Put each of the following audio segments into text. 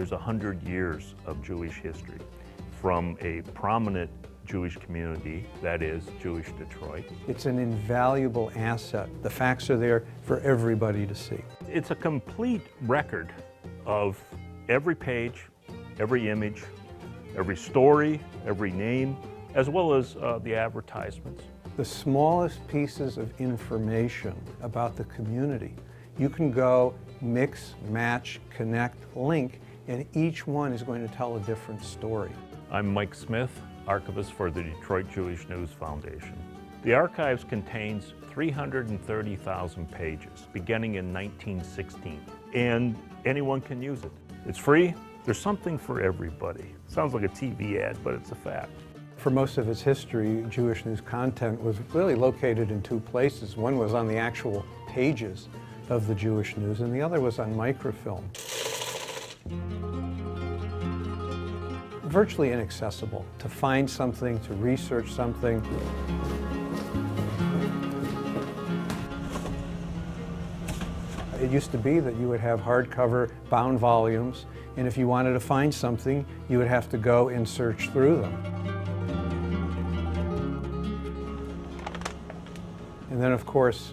There's 100 years of Jewish history from a prominent Jewish community, that is, Jewish Detroit. It's an invaluable asset. The facts are there for everybody to see. It's a complete record of every page, every image, every story, every name, as well as the advertisements. The smallest pieces of information about the community, you can go mix, match, connect, link, and each one is going to tell a different story. I'm Mike Smith, archivist for the Detroit Jewish News Foundation. The archives contains 330,000 pages, beginning in 1916, and anyone can use it. It's free. There's something for everybody. Sounds like a TV ad, but it's a fact. For most of its history, Jewish news content was really located in two places. One was on the actual pages of the Jewish news, and the other was on microfilm. Virtually inaccessible. To find something, to research something. It used to be that you would have hardcover bound volumes, and if you wanted to find something, you would have to go and search through them. And then, of course,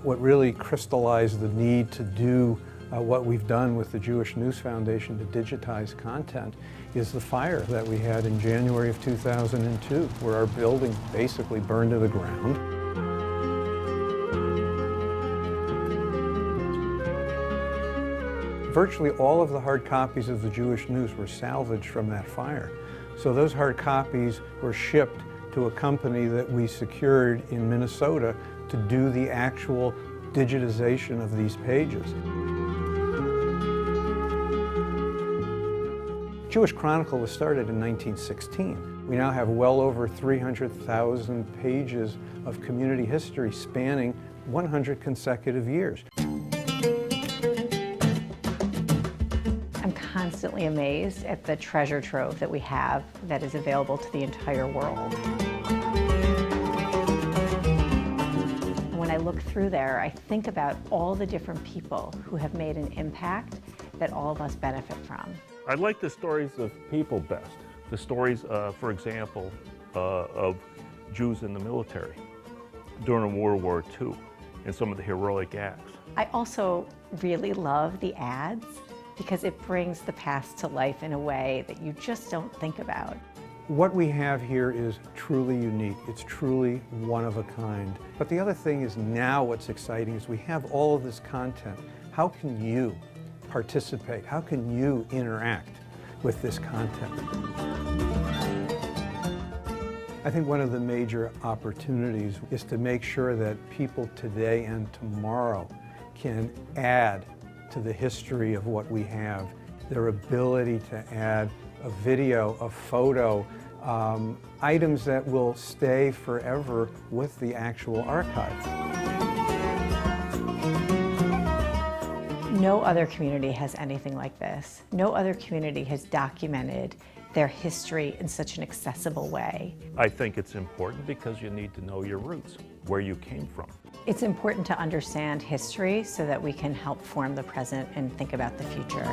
what really crystallized the need to do what we've done with the Jewish News Foundation to digitize content is the fire that we had in January of 2002, where our building basically burned to the ground. Virtually all of the hard copies of the Jewish News were salvaged from that fire. So those hard copies were shipped to a company that we secured in Minnesota to do the actual digitization of these pages. Jewish Chronicle was started in 1916. We now have well over 300,000 pages of community history spanning 100 consecutive years. I'm constantly amazed at the treasure trove that we have that is available to the entire world. When I look through there, I think about all the different people who have made an impact that all of us benefit from. I like the stories of people best. The stories, for example, of Jews in the military during World War II and some of the heroic acts. I also really love the ads because it brings the past to life in a way that you just don't think about. What we have here is truly unique. It's truly one of a kind. But the other thing is now what's exciting is we have all of this content. How can you participate? How can you interact with this content? I think one of the major opportunities is to make sure that people today and tomorrow can add to the history of what we have. Their ability to add a video, a photo, items that will stay forever with the actual archive. No other community has anything like this. No other community has documented their history in such an accessible way. I think it's important because you need to know your roots, where you came from. It's important to understand history so that we can help form the present and think about the future.